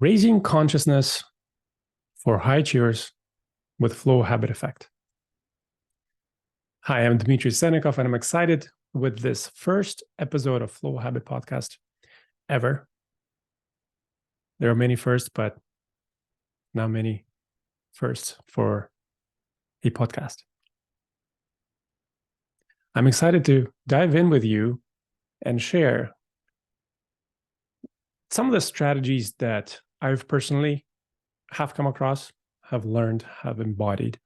Raising consciousness for high achievers with flow habit effect. Hi, I'm Dmitry Senikov, and I'm excited with this first episode of Flow Habit Podcast ever. There are many firsts, but not many firsts for a podcast. I'm excited to dive in with you and share some of the strategies that I've personally have come across, have learned, have embodied,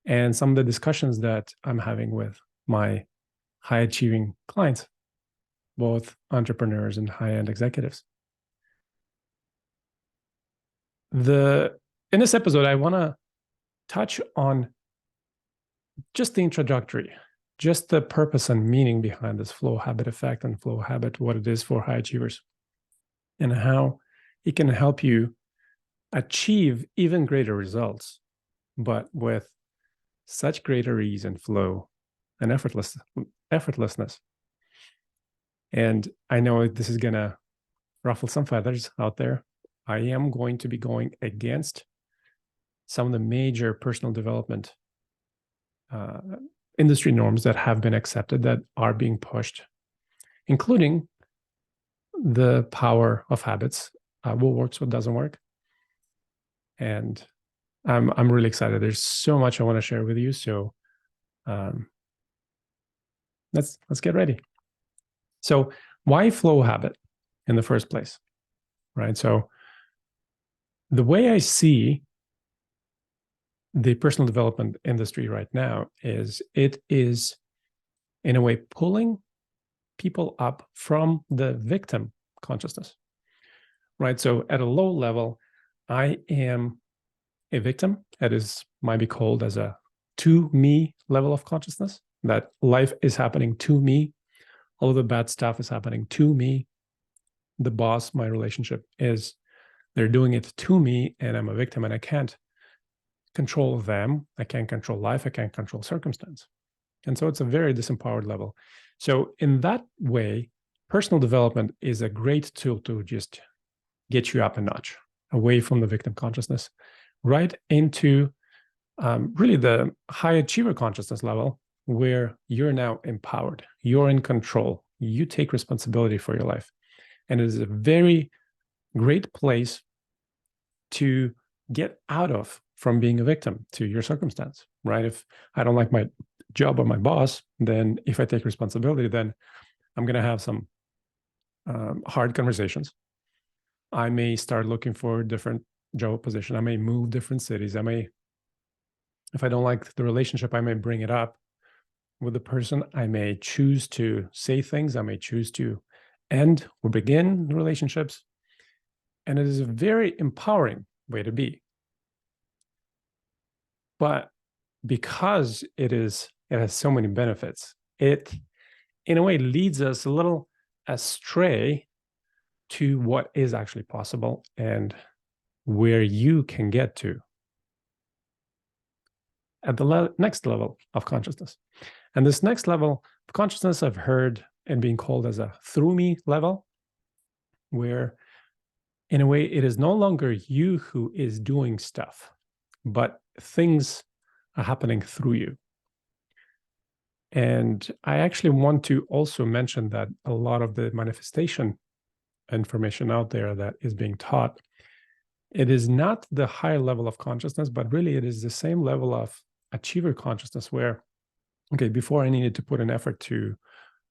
and some of the discussions that I'm having with my high achieving clients, both entrepreneurs and high-end executives. In this episode, I want to touch on just the introductory, just the purpose and meaning behind this flow habit effect and flow habit, what it is for high achievers, and how it can help you achieve even greater results, but with such greater ease and flow and effortlessness. And I know this is going to ruffle some feathers out there. I am going to be going against some of the major personal development industry norms that have been accepted, that are being pushed, including the power of habits, what works, what doesn't work. And I'm really excited. There's so much I want to share with you. So let's get ready. So why flow habit in the first place, right? So the way I see the personal development industry right now is it is, in a way, pulling people up from the victim consciousness, right? So at a low level, I am a victim. That might be called as a to me level of consciousness, that life is happening to me. All of the bad stuff is happening to me. The boss, my relationship they're doing it to me, and I'm a victim, and I can't control them. I can't control life. I can't control circumstance. And so it's a very disempowered level. So in that way, personal development is a great tool to just get you up a notch, away from the victim consciousness, right into really the high achiever consciousness level, where you're now empowered, you're in control, you take responsibility for your life. And it is a very great place to get out of from being a victim to your circumstance, right? If I don't like my job or my boss, then if I take responsibility, then I'm going to have some hard conversations. I may start looking for a different job position. I may move different cities. If I don't like the relationship, I may bring it up with the person. I may choose to say things. I may choose to end or begin relationships. And it is a very empowering way to be. But because it has so many benefits, it, in a way, leads us a little astray to what is actually possible and where you can get to at the next level of consciousness. And this next level of consciousness I've heard and being called as a through me level, where in a way it is no longer you who is doing stuff, but things are happening through you. And I actually want to also mention that a lot of the manifestation information out there that is being taught, it is not the higher level of consciousness, but really it is the same level of achiever consciousness where, okay, before I needed to put an effort to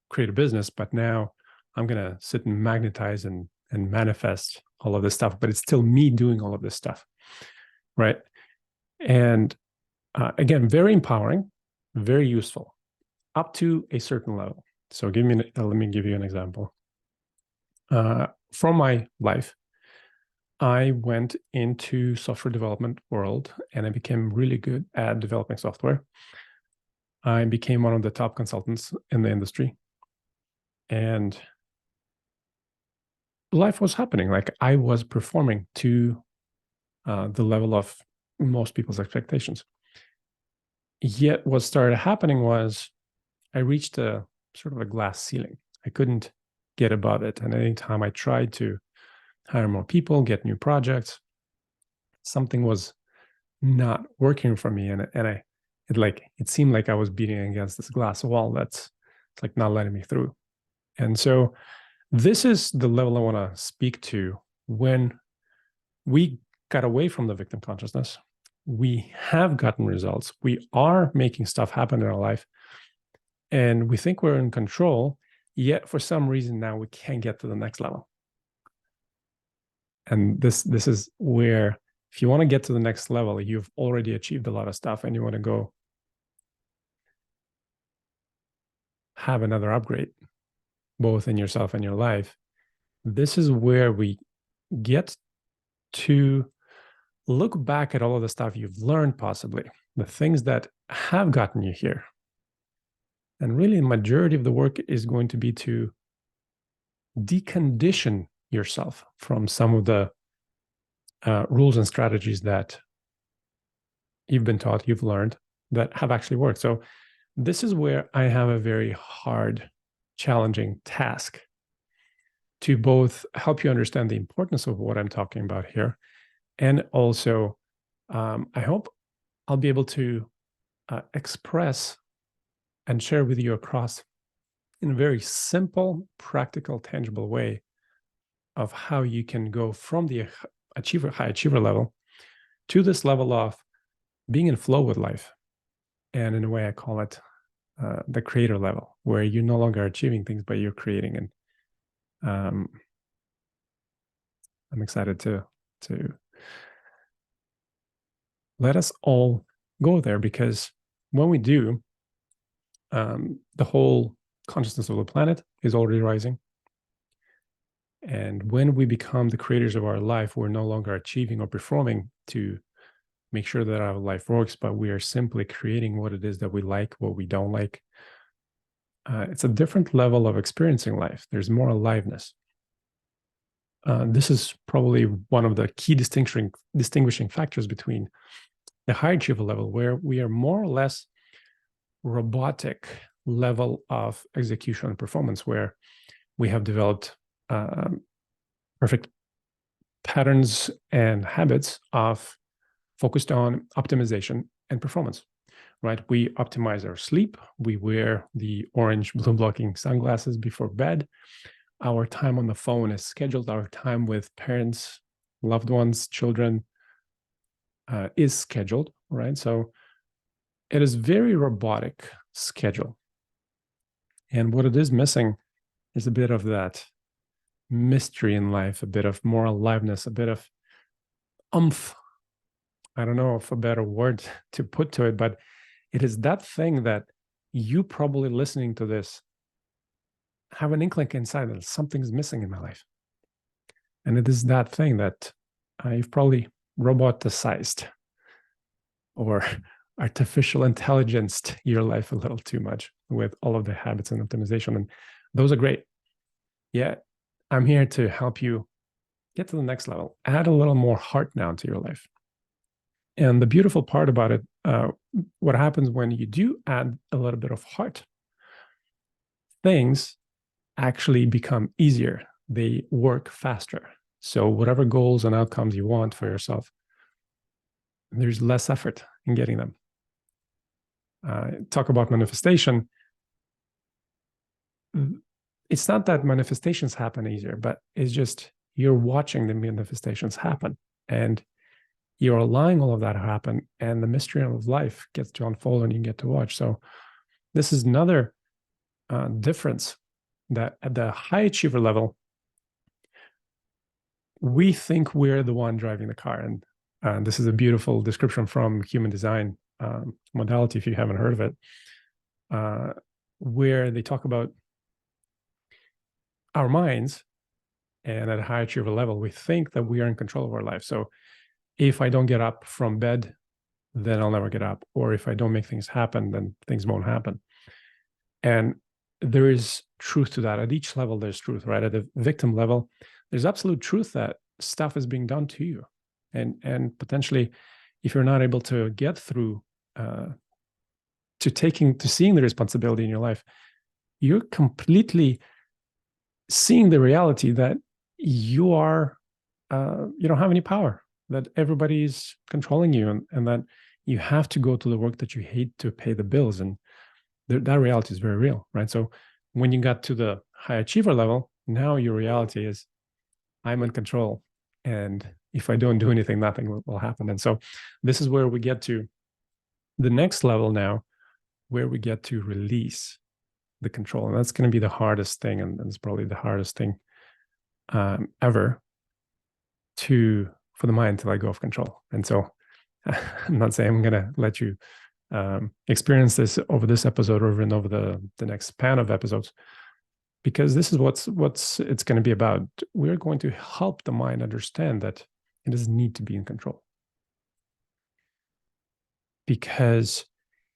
create a business, but now I'm going to sit and magnetize and manifest all of this stuff, but it's still me doing all of this stuff, right? And again, very empowering, very useful, up to a certain level. So let me give you an example. From my life, I went into software development world, and I became really good at developing software. I became one of the top consultants in the industry, and life was happening. Like, I was performing to the level of most people's expectations. Yet what started happening was I reached a sort of a glass ceiling. I couldn't get above it. And anytime I tried to hire more people, get new projects. Something was not working for me, and it seemed like I was beating against this glass wall that's it's like not letting me through. And so this is the level I want to speak to. When we got away from the victim consciousness, we have gotten results, we are making stuff happen in our life, and we think we're in control, yet for some reason now we can't get to the next level. And this is where, if you want to get to the next level, you've already achieved a lot of stuff and you want to go have another upgrade, both in yourself and your life. This is where we get to look back at all of the stuff you've learned, possibly the things that have gotten you here. And really, the majority of the work is going to be to decondition yourself from some of the rules and strategies that you've been taught, you've learned, that have actually worked. So this is where I have a very hard, challenging task to both help you understand the importance of what I'm talking about here, and also I hope I'll be able to express and share with you across in a very simple, practical, tangible way of how you can go from the high achiever level to this level of being in flow with life. And in a way, I call it the creator level, where you're no longer achieving things, but you're creating. And I'm excited to let us all go there, because when we do, the whole consciousness of the planet is already rising. And when we become the creators of our life, we're no longer achieving or performing to make sure that our life works, but we are simply creating what it is that we like, what we don't like. It's a different level of experiencing life. There's more aliveness. This is probably one of the key distinguishing factors between the high achiever level, where we are more or less robotic level of execution and performance, where we have developed perfect patterns and habits of focused on optimization and performance, right? We optimize our sleep. We wear the orange blue blocking sunglasses before bed. Our time on the phone is scheduled. Our time with parents, loved ones, children is scheduled, right? So it is very robotic schedule. And what it is missing is a bit of that mystery in life, a bit of more aliveness, a bit of umph. I don't know if a better word to put to it, but it is that thing that you probably listening to this have an inkling inside that something's missing in my life. And it is that thing that you've probably roboticized or artificial intelligenced your life a little too much with all of the habits and optimization. And those are great. Yeah, I'm here to help you get to the next level. Add a little more heart now to your life. And the beautiful part about it, what happens when you do add a little bit of heart, things actually become easier. They work faster. So whatever goals and outcomes you want for yourself, there's less effort in getting them. Talk about manifestation. It's not that manifestations happen easier, but it's just you're watching the manifestations happen, and you're allowing all of that to happen, and the mystery of life gets to unfold and you get to watch. So this is another difference, that at the high achiever level, we think we're the one driving the car. And this is a beautiful description from human design modality, if you haven't heard of it, where they talk about our minds. And at a high achiever level, we think that we are in control of our life. So if I don't get up from bed, then I'll never get up. Or if I don't make things happen, then things won't happen. And there is truth to that. At each level, there's truth, right? At the victim level, there's absolute truth that stuff is being done to you. And potentially, if you're not able to get through to seeing the responsibility in your life, you're completely seeing the reality that you are you don't have any power, that everybody's controlling you, and that you have to go to the work that you hate to pay the bills. And that reality is very real, right? So when you got to the high achiever level, now your reality is I'm in control. And if I don't do anything, nothing will happen. And so this is where we get to the next level now, where we get to release the control. And that's going to be the hardest thing. And it's probably the hardest thing ever for the mind to let go of control. And so I'm not saying I'm going to let you experience this over this episode or even over the next span of episodes, because this is what's it's going to be about. We're going to help the mind understand that it doesn't need to be in control, because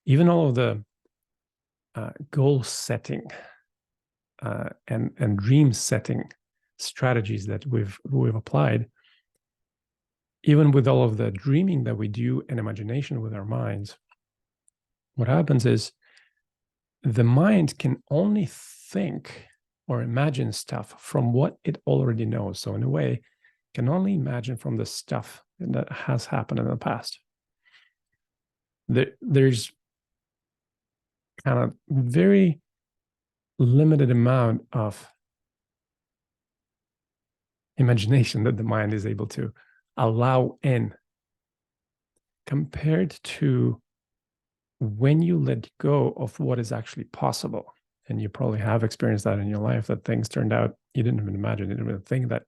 even all of the goal setting and dream setting strategies that we've applied, even with all of the dreaming that we do and imagination with our minds, what happens is the mind can only think or imagine stuff from what it already knows. So in a way, can only imagine from the stuff that has happened in the past. There's kind of very limited amount of imagination that the mind is able to allow in, compared to when you let go of what is actually possible. And you probably have experienced that in your life, that things turned out you didn't even imagine, you didn't even think that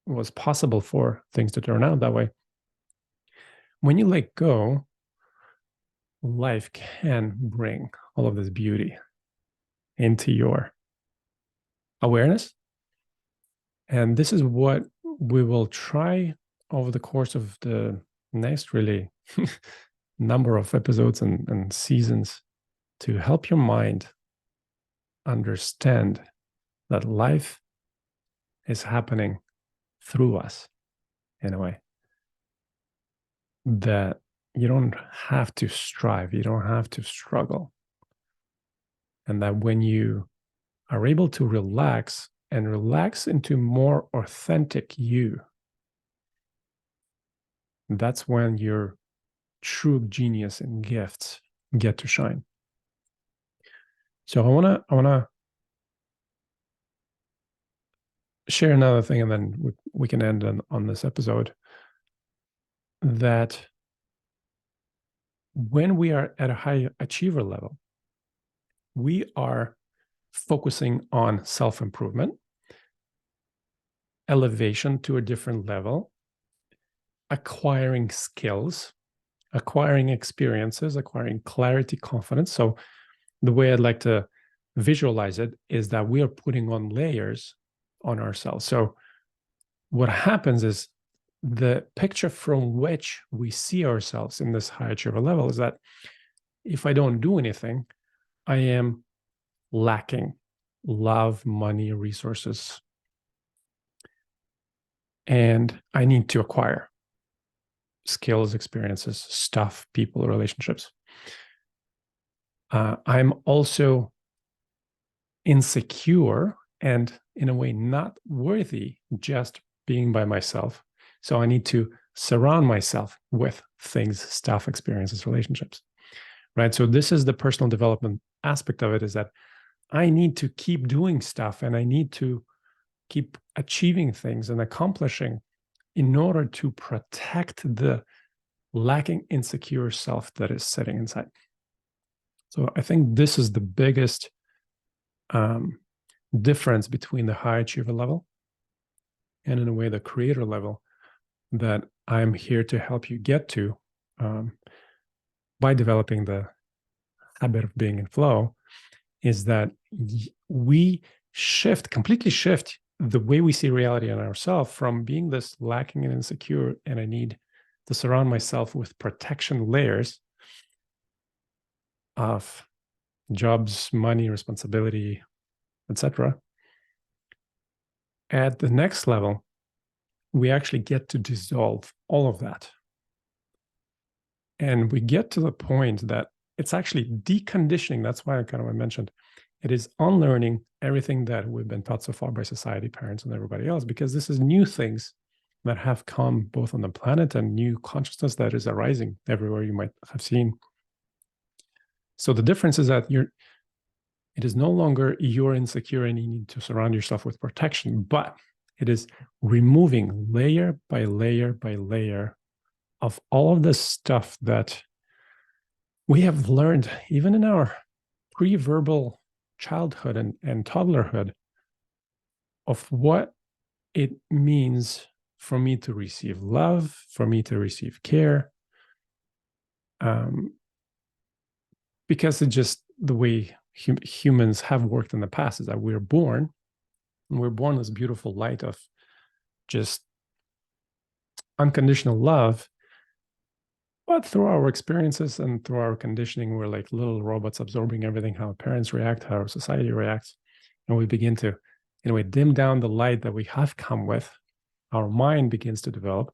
was possible for things to turn out that way. When you let go, life can bring all of this beauty into your awareness. And this is what we will try over the course of the next really number of episodes and seasons, to help your mind understand that life is happening through us in a way, that you don't have to strive, you don't have to struggle. And that when you are able to relax and relax into more authentic you, that's when your true genius and gifts get to shine. So I wanna share another thing, and then we can end on this episode, that when we are at a high achiever level, we are focusing on self-improvement, elevation to a different level, acquiring skills, acquiring experiences, acquiring clarity, confidence. So the way I'd like to visualize it is that we are putting on layers on ourselves. So what happens is, the picture from which we see ourselves in this high achiever level is that if I don't do anything, I am lacking love, money, resources, and I need to acquire skills, experiences, stuff, people, relationships. I'm also insecure and in a way not worthy just being by myself. So I need to surround myself with things, stuff, experiences, relationships, right? So this is the personal development aspect of it, is that I need to keep doing stuff and I need to keep achieving things and accomplishing in order to protect the lacking, insecure self that is sitting inside. So I think this is the biggest difference between the high achiever level and, in a way, the creator level that I'm here to help you get to by developing the habit of being in flow, is that we completely shift the way we see reality and ourselves from being this lacking and insecure, and I need to surround myself with protection layers of jobs, money, responsibility, etc. At the next level, we actually get to dissolve all of that. And we get to the point that it's actually deconditioning. That's why I mentioned it is unlearning everything that we've been taught so far by society, parents, and everybody else, because this is new things that have come both on the planet and new consciousness that is arising everywhere you might have seen. So the difference is that it is no longer you're insecure and you need to surround yourself with protection, but it is removing layer by layer by layer of all of this stuff that we have learned even in our pre-verbal childhood and toddlerhood of what it means for me to receive love, for me to receive care, because it's just the way humans have worked in the past, is that we're born this beautiful light of just unconditional love, but through our experiences and through our conditioning, we're like little robots absorbing everything, how our parents react, how our society reacts, and we begin to, in a way, dim down the light that we have come with. Our mind begins to develop,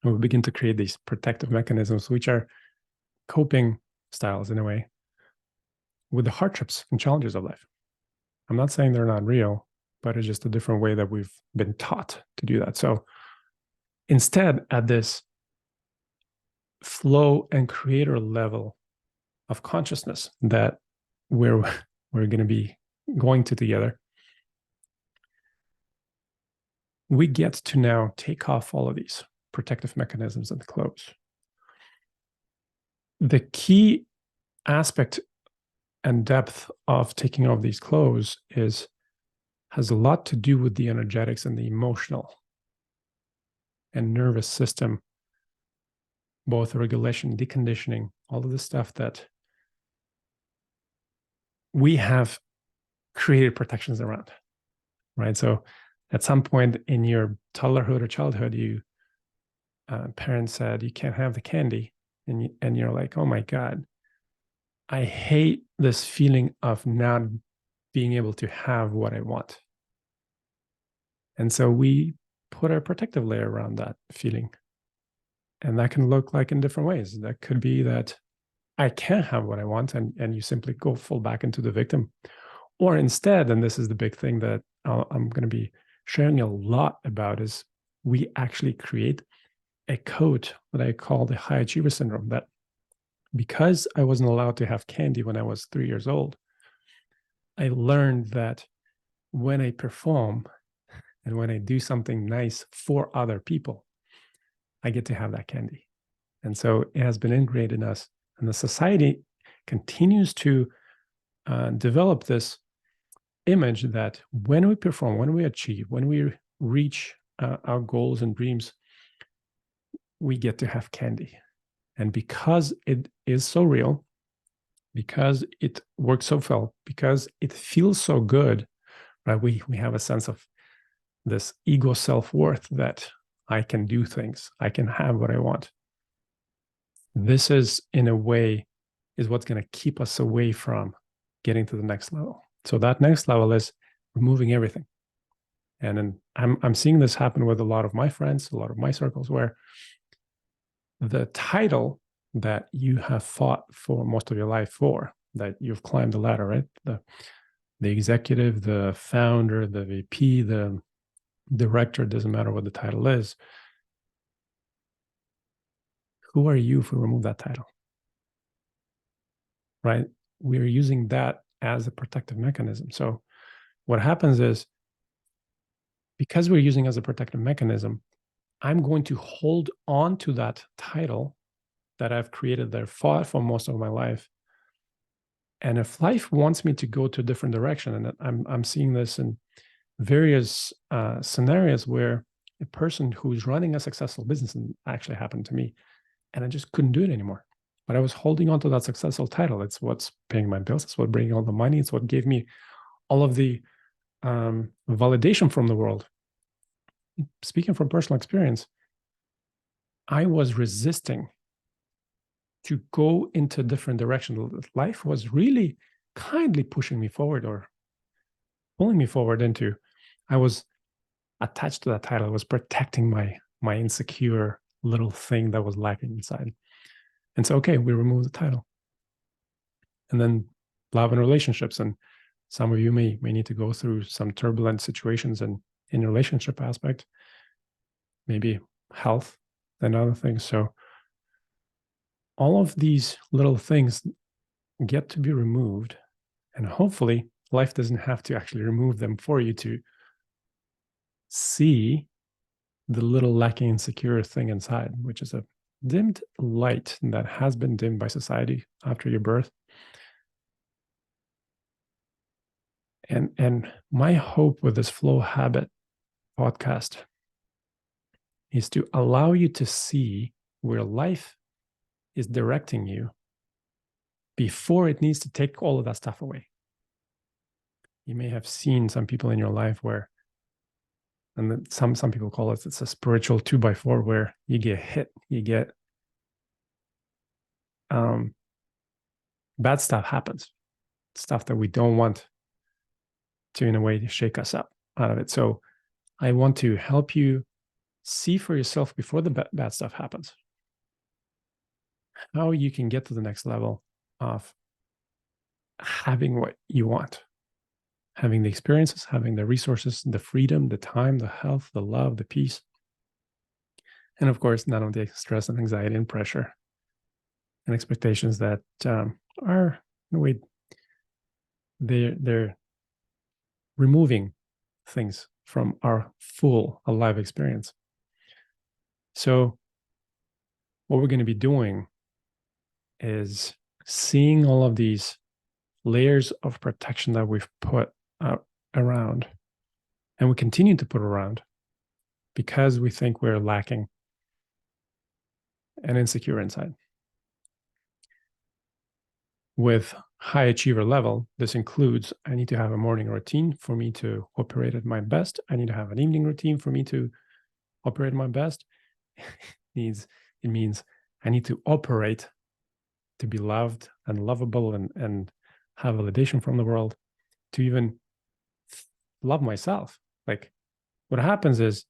and we begin to create these protective mechanisms, which are coping styles in a way with the hardships and challenges of life. I'm not saying they're not real, but it's just a different way that we've been taught to do that. So instead, at this flow and creator level of consciousness that we're going to be going to together, we get to now take off all of these protective mechanisms and clothes. The key aspect and depth of taking off these clothes has a lot to do with the energetics and the emotional and nervous system, both regulation, deconditioning, all of the stuff that we have created protections around, right? So at some point in your toddlerhood or childhood, parents said you can't have the candy, and you're like, oh my God, I hate this feeling of not being able to have what I want. And so we put a protective layer around that feeling. And that can look like in different ways. That could be that I can't have what I want, and you simply go full back into the victim. Or instead, and this is the big thing that I'm going to be sharing a lot about, is we actually create a code that I call the high achiever syndrome, that because I wasn't allowed to have candy when I was 3 years old, I learned that when I perform and when I do something nice for other people, I get to have that candy. And so it has been ingrained in us. And the society continues to develop this image that when we perform, when we achieve, when we reach our goals and dreams, we get to have candy. And because it is so real, because it works so well, because it feels so good, right? We have a sense of this ego self-worth that I can do things, I can have what I want. This is, in a way, is what's going to keep us away from getting to the next level. So that next level is removing everything. And then I'm seeing this happen with a lot of my friends, a lot of my circles, where the title that you have fought for most of your life for, that you've climbed the ladder, right? The executive, the founder, the VP, the director, doesn't matter what the title is. Who are you if we remove that title? Right? We're using that as a protective mechanism. So what happens is, because we're using it as a protective mechanism, I'm going to hold on to that title that I've created there, fought for most of my life. And if life wants me to go to a different direction, and I'm seeing this in various scenarios where a person who's running a successful business, and actually happened to me, and I just couldn't do it anymore. But I was holding on to that successful title. It's what's paying my bills. It's what bringing all the money. It's what gave me all of the validation from the world. Speaking from personal experience, I was resisting to go into a different direction. Life was really kindly pushing me forward or pulling me forward into. I was attached to that title. I was protecting my insecure little thing that was lacking inside. And so, okay, we remove the title. And then love and relationships. And some of you may need to go through some turbulent situations in relationship aspect. maybe health and other things. So all of these little things get to be removed, and hopefully life doesn't have to actually remove them for you to see the little lacking insecure thing inside, which is a dimmed light that has been dimmed by society after your birth. And my hope with this Flow Habit podcast is to allow you to see where life is directing you before it needs to take all of that stuff away. You may have seen some people in your life where, and some people call it's a spiritual 2x4, where you get hit, you get bad stuff happens, stuff that we don't want to, in a way, shake us up out of it. So I want to help you see for yourself before the bad stuff happens, how you can get to the next level of having what you want, having the experiences, having the resources, the freedom, the time, the health, the love, the peace. And of course, none of the stress and anxiety and pressure and expectations that are, in a way, they're removing things from our full alive experience. So what we're going to be doing is seeing all of these layers of protection that we've put around, and we continue to put around, because we think we're lacking and insecure inside. With high achiever level, this includes, I need to have a morning routine for me to operate at my best. I need to have an evening routine for me to operate at my best. It means I need to operate to be loved and lovable and have validation from the world, to even love myself. Like, what happens is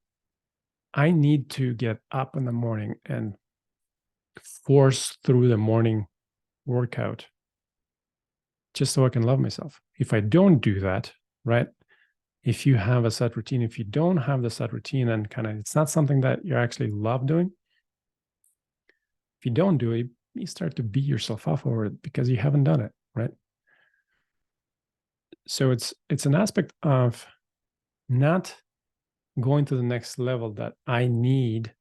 I need to get up in the morning and force through the morning workout just so I can love myself. If I don't do that, right? If you have a set routine, if you don't have the set routine, and kind of it's not something that you actually love doing, if you don't do it, you start to beat yourself up over it because you haven't done it, right? So it's an aspect of not going to the next level that I need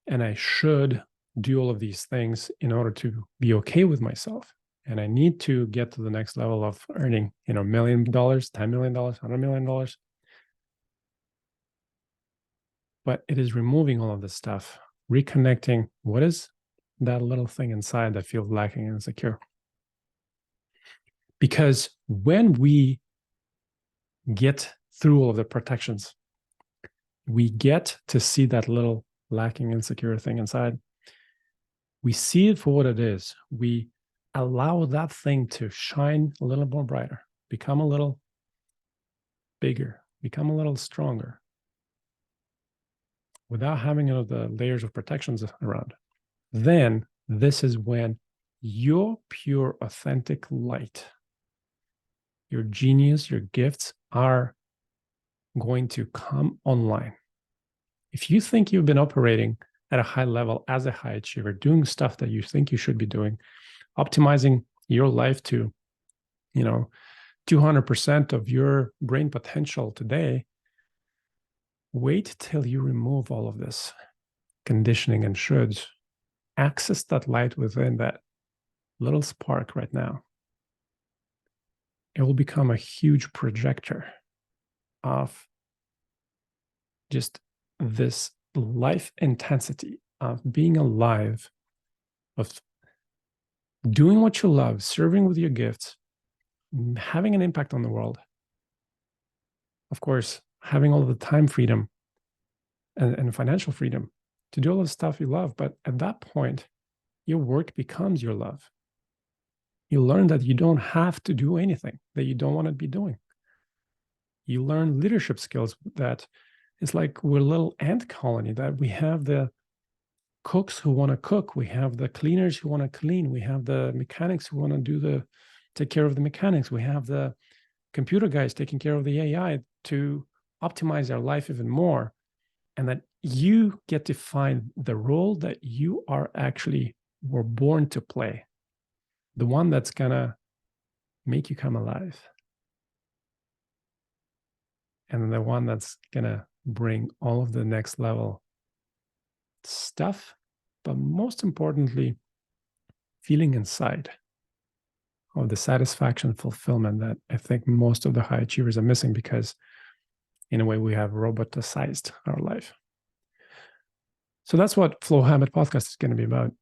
and I should do all of these things in order to be okay with myself. And I need to get to the next level of earning, $1 million, $10 million, $100 million. But it is removing all of this stuff, reconnecting. What is that little thing inside that feels lacking and insecure? Because when we get through all of the protections, we get to see that little lacking, insecure thing inside. We see it for what it is. We allow that thing to shine a little more brighter, become a little bigger, become a little stronger, without having all of the layers of protections around. Then this is when your pure, authentic light, your genius, your gifts are going to come online. If you think you've been operating at a high level as a high achiever, doing stuff that you think you should be doing, optimizing your life to, 200% of your brain potential today, wait till you remove all of this conditioning and shoulds. Access that light within that little spark right now. It will become a huge projector of just this life intensity of being alive, of doing what you love, serving with your gifts, having an impact on the world. Of course, having all of the time freedom and financial freedom to do all the stuff you love. But at that point, your work becomes your love. You learn that you don't have to do anything that you don't want to be doing. You learn leadership skills that it's like we're a little ant colony, that we have the cooks who want to cook, we have the cleaners who want to clean, we have the mechanics who want to take care of the mechanics, we have the computer guys taking care of the AI to optimize our life even more. and that you get to find the role that you are actually were born to play, the one that's gonna make you come alive, and the one that's gonna bring all of the next level stuff, but most importantly, feeling inside of the satisfaction, fulfillment that I think most of the high achievers are missing, because in a way we have roboticized our life. So that's what Flow Habit Podcast is going to be about.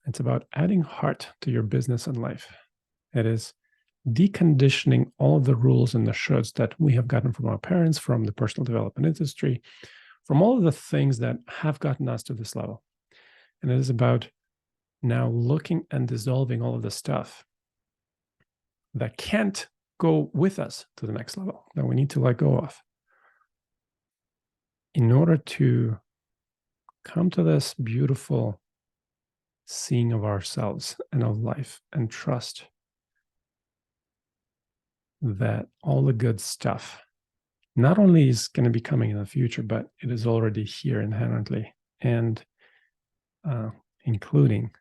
It's about adding heart to your business and life. It is deconditioning all of the rules and the shoulds that we have gotten from our parents, from the personal development industry, from all of the things that have gotten us to this level. And it is about now looking and dissolving all of the stuff that can't go with us to the next level, that we need to let go of, in order to come to this beautiful seeing of ourselves and of life, and trust that all the good stuff not only is going to be coming in the future, but it is already here inherently. And including,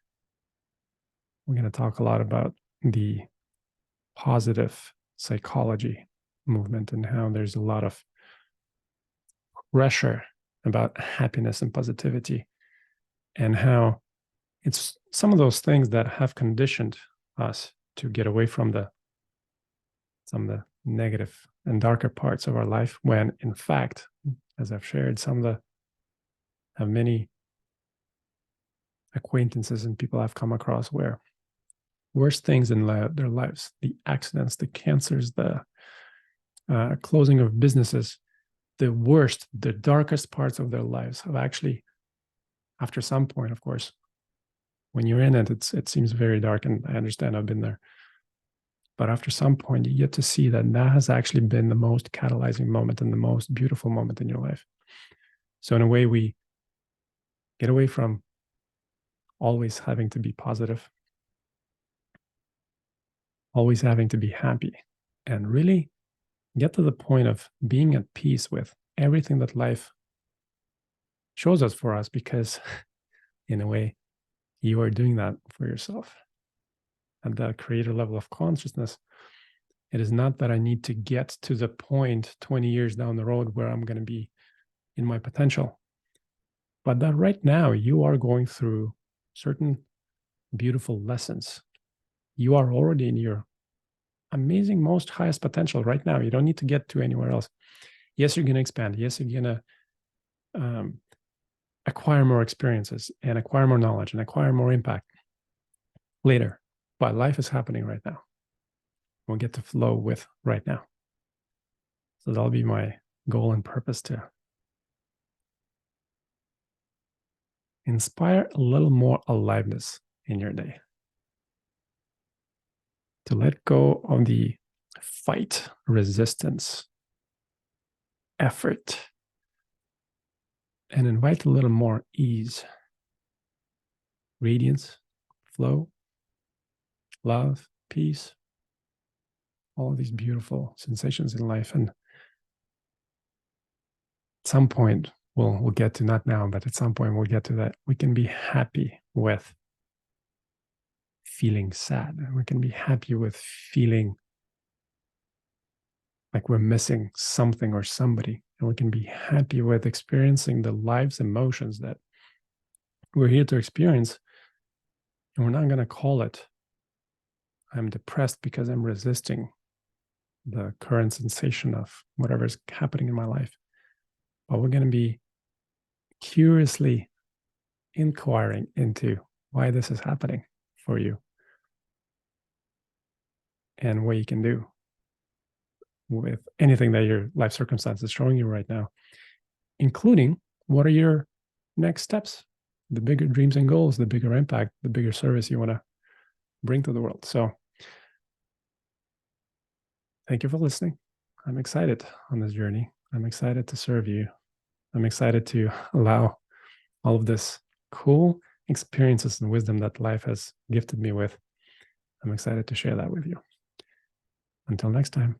we're going to talk a lot about the positive psychology movement and how there's a lot of pressure about happiness and positivity, and how it's some of those things that have conditioned us to get away from some of the negative and darker parts of our life, when in fact, as I've shared, have many acquaintances and people I've come across where worst things in their lives, the accidents, the cancers, the closing of businesses, the worst, the darkest parts of their lives have actually, after some point, of course, when you're in it, it seems very dark, and I understand, I've been there. But after some point, you get to see that has actually been the most catalyzing moment and the most beautiful moment in your life. So in a way, we get away from always having to be positive, always having to be happy, and really get to the point of being at peace with everything that life shows us for us, because in a way, you are doing that for yourself. At the creator level of consciousness, it is not that I need to get to the point 20 years down the road where I'm going to be in my potential, but that right now you are going through certain beautiful lessons. You are already in your amazing, most highest potential right now. You don't need to get to anywhere else. Yes, you're going to expand. Yes, you're going to acquire more experiences and acquire more knowledge and acquire more impact later. But life is happening right now. We'll get to flow with right now. So that'll be my goal and purpose, to inspire a little more aliveness in your day, to let go of the fight, resistance, effort, and invite a little more ease, radiance, flow, love, peace, all of these beautiful sensations in life. And at some point, we'll get to, not now, but at some point we'll get to that. We can be happy with feeling sad, and we can be happy with feeling like we're missing something or somebody, and we can be happy with experiencing the life's emotions that we're here to experience. And we're not going to call it, I'm depressed because I'm resisting the current sensation of whatever's happening in my life. But we're going to be curiously inquiring into why this is happening for you, and what you can do with anything that your life circumstance is showing you right now, including what are your next steps, the bigger dreams and goals, the bigger impact, the bigger service you want to bring to the world. So thank you for listening. I'm excited on this journey. I'm excited to serve you. I'm excited to allow all of this cool experiences and wisdom that life has gifted me with. I'm excited to share that with you. Until next time.